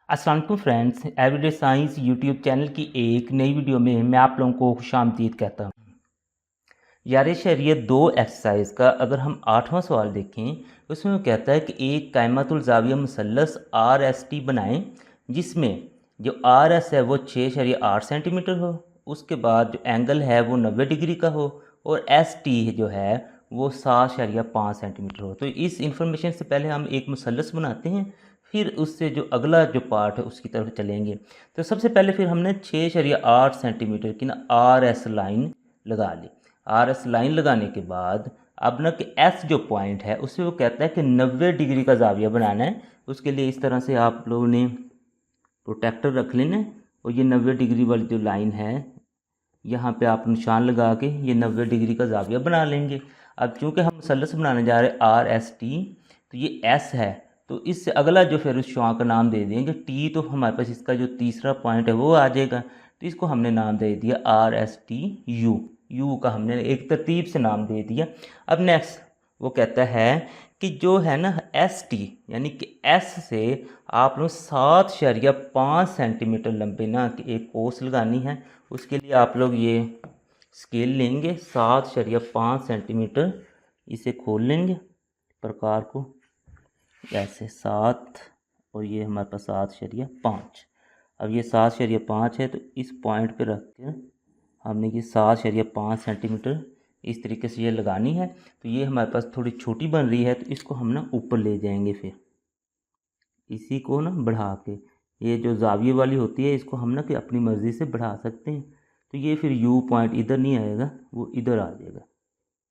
अस्सलाम वालेकुम friends, everyday science YouTube channel की एक नई वीडियो में मैं आप लोगों को खुशामदीद कहता हूँ। यार शरीयत 2 एक्सरसाइज का अगर हम 8वां सवाल देखें उसमें वो कहता है कि एक कायमतुल ज़ाविया मुसल्लस आर एस टी बनाएं जिसमें जो आर एस है वो 6.8 सेंटीमीटर हो, उसके बाद जो एंगल है वो 90 डिग्री का हो और एस टी जो है वो 7.5 सेंटीमीटर हो। तो इस इंफॉर्मेशन से पहले हम एक मुसल्लस बनाते हैं, फिर उससे जो अगला जो पार्ट है उसकी तरफ चलेंगे। तो सबसे पहले फिर हमने 6.8 सेंटीमीटर की ना आर एस लाइन लगा ली। आर एस लाइन लगाने के बाद अब ना कि एस जो पॉइंट है उससे वो कहता है कि 90 डिग्री का जाविया बनाना है। उसके लिए इस तरह से आप लोगों ने प्रोटेक्टर रख लेना और ये 90 डिग्री वाली जो लाइन है यहाँ पे आप निशान लगा के ये 90 डिग्री का जाविया बना लेंगे। अब चूँकि हम मुसल्लस बनाने जा रहे हैं आर एस टी, तो ये एस है, तो इससे अगला जो फिर उस शुआ का नाम दे देंगे टी, तो हमारे पास इसका जो तीसरा पॉइंट है वो आ जाएगा। तो इसको हमने नाम दे दिया R S T U. You का हमने एक तरतीब से नाम दे दिया। अब नेक्स्ट वो कहता है कि जो है ना एस टी यानी कि एस से आप लोग 7.5 सेंटीमीटर लंबे ना कि एक कोस लगानी है। उसके लिए आप लोग ये स्केल लेंगे 7.5 सेंटीमीटर, इसे खोल लेंगे प्रकार को ऐसे 7 और ये हमारे पास 7.5। अब ये 7.5 है तो इस पॉइंट पे रख कर हमने ये 7.5 सेंटीमीटर इस तरीके से ये लगानी है। तो ये हमारे पास थोड़ी छोटी बन रही है तो इसको हम ना ऊपर ले जाएंगे, फिर इसी को ना बढ़ा के ये जो जाविये वाली होती है इसको हम ना कि अपनी मर्ज़ी से बढ़ा सकते हैं। तो ये फिर यू पॉइंट इधर नहीं आएगा, वो इधर आ जाएगा।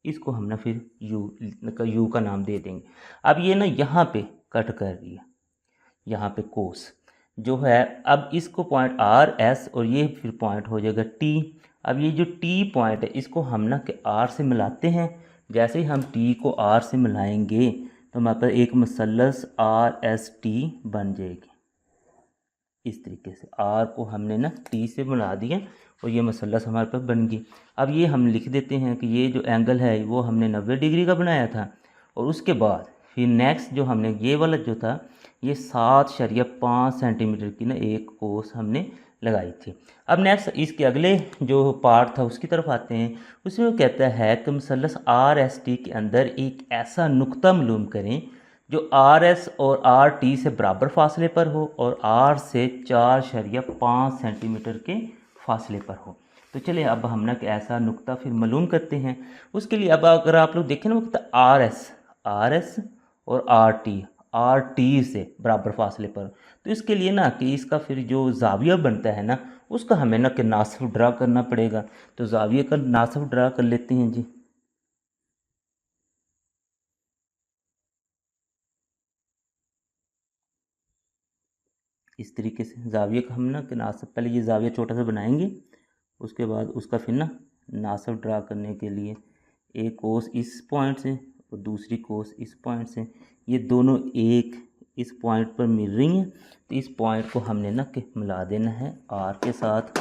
इसको हम ना फिर यू का नाम दे देंगे। अब ये ना यहाँ पे कट कर रही है, यहाँ पे कोस जो है, अब इसको पॉइंट आर एस और ये फिर पॉइंट हो जाएगा टी। अब ये जो टी पॉइंट है इसको हम ना कि आर से मिलाते हैं। जैसे ही हम टी को आर से मिलाएंगे तो हमारे पास एक मुसल्लस आर एस टी बन जाएगी। इस तरीके से आर को हमने ना टी से बना दिया और ये मुसल्लस हमारे पास बन गई। अब ये हम लिख देते हैं कि ये जो एंगल है वो हमने 90 डिग्री का बनाया था और उसके बाद फिर नेक्स्ट जो हमने ये वाला जो था ये 7.5 सेंटीमीटर की ना एक कोस हमने लगाई थी। अब नेक्स्ट इसके अगले जो पार्ट था उसकी तरफ आते हैं। उसमें वो कहता है कि मुसल्लस आर एस टी के अंदर एक ऐसा नुक्ता मालूम करें जो आर एस और आर टी से बराबर फासले पर हो और आर से 4.5 सेंटीमीटर के फासले पर हो। तो चलिए अब हम ना कि ऐसा नुक्ता फिर मालूम करते हैं। उसके लिए अब अगर आप लोग देखें ना वो कहता आर एस और आर टी से बराबर फासले पर। तो इसके लिए ना कि इसका फिर जो जाविया बनता है ना उसका हमें ना कि नासब ड्रा करना पड़ेगा। तो जाविये का नासब ड्रा कर लेते हैं जी। इस तरीके से जाविये का हम ना कि नासब पहले ये जाविया छोटा सा बनाएंगे, उसके बाद उसका फिर ना नासब ड्रा करने के लिए एक कोस इस पॉइंट से और दूसरी कोस इस पॉइंट से, ये दोनों एक इस पॉइंट पर मिल रही हैं। तो इस पॉइंट को हमने ना कि मिला देना है आर के साथ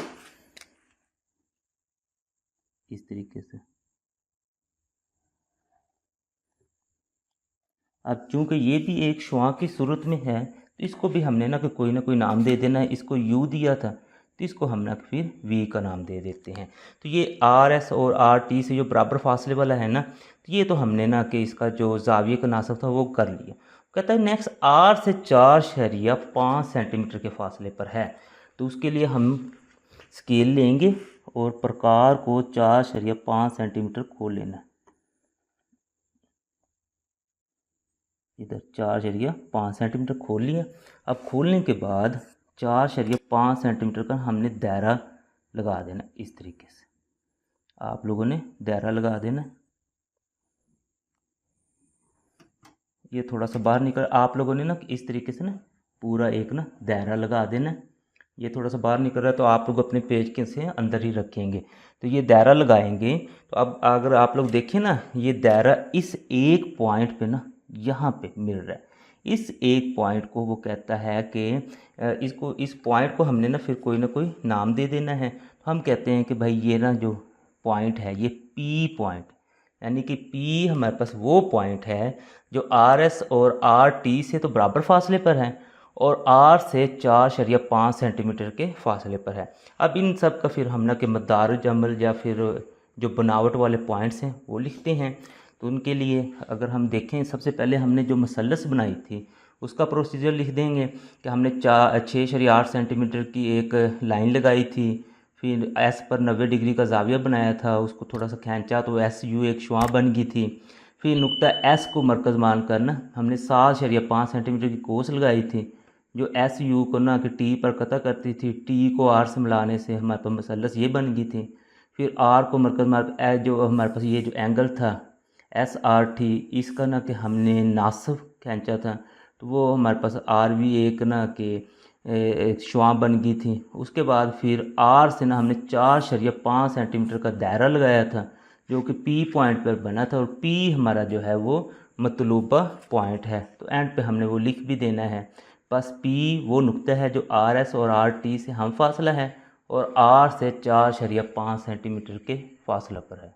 इस तरीके से। अब चूंकि ये भी एक शुआ की सूरत में है तो इसको भी हमने ना कि कोई ना कोई नाम दे देना है। इसको यू दिया था तो इसको हम ना फिर वी का नाम दे देते हैं। तो ये आर एस और आर टी से जो बराबर फासले वाला है ना, तो ये तो हमने ना कि इसका जो जाविये का नासब था वो कर लिया। कहता है नेक्स्ट आर से 4.5 सेंटीमीटर के फासले पर है। तो उसके लिए हम स्केल लेंगे और प्रकार को 4.5 सेंटीमीटर खोल लेना है। इधर 4.5 सेंटीमीटर खोल लिया। अब खोलने के बाद 4.5 सेंटीमीटर का हमने दायरा लगा देना इस तरीके से। आप लोगों ने दायरा लगा देना। ये थोड़ा सा बाहर निकल, आप लोगों ने ना इस तरीके से ना पूरा एक ना दायरा लगा देना। ये थोड़ा सा बाहर निकल रहा है तो आप लोग अपने पेज के से अंदर ही रखेंगे। तो ये दायरा लगाएंगे तो अब अगर आप लोग देखें ना ये दायरा इस एक पॉइंट पे ना यहाँ पे मिल रहा है। इस एक पॉइंट को वो कहता है कि इसको इस पॉइंट को हमने ना फिर कोई ना कोई नाम दे देना है। तो हम कहते हैं कि भाई ये ना जो पॉइंट है ये पी पॉइंट, यानी कि पी हमारे पास वो पॉइंट है जो आर एस और आर टी से तो बराबर फासले पर है और आर से 4.5 सेंटीमीटर के फासले पर है। अब इन सब का फिर हम ना कि मदारुज अमल या फिर जो बनावट वाले पॉइंट्स हैं वो लिखते हैं। तो उनके लिए अगर हम देखें, सबसे पहले हमने जो मसलस बनाई थी उसका प्रोसीजर लिख देंगे कि हमने 6.8 सेंटीमीटर की एक लाइन लगाई थी, फिर एस पर 90 डिग्री का जाविया बनाया था, उसको थोड़ा सा खींचा तो एस यू एक शुआ बन गई थी। फिर नुक्ता एस को मरकज़ मान कर ना हमने 7.5 सेंटीमीटर की कोस लगाई थी, जो एस यू को ना कि टी पर कता करती थी, टी को आर से मिलाने से हमारे पास मसलस ये बन गई थी। फिर आर को मरकज़ मार जो हमारे पास ये जो एंगल था एस आर टी, इसका ना कि हमने नासब खींचा था, तो वो हमारे पास आर भी एक ना कि शुआ बन गई थी। उसके बाद फिर आर से ना हमने 4.5 सेंटीमीटर का दायरा लगाया था, जो कि पी पॉइंट पर बना था, और पी हमारा जो है वो मतलूबा पॉइंट है। तो एंड पे हमने वो लिख भी देना है। बस पी वो नुक्ता है जो आर एस और आर टी से हम फासला है और आर से 4.5 सेंटीमीटर के फासला पर है।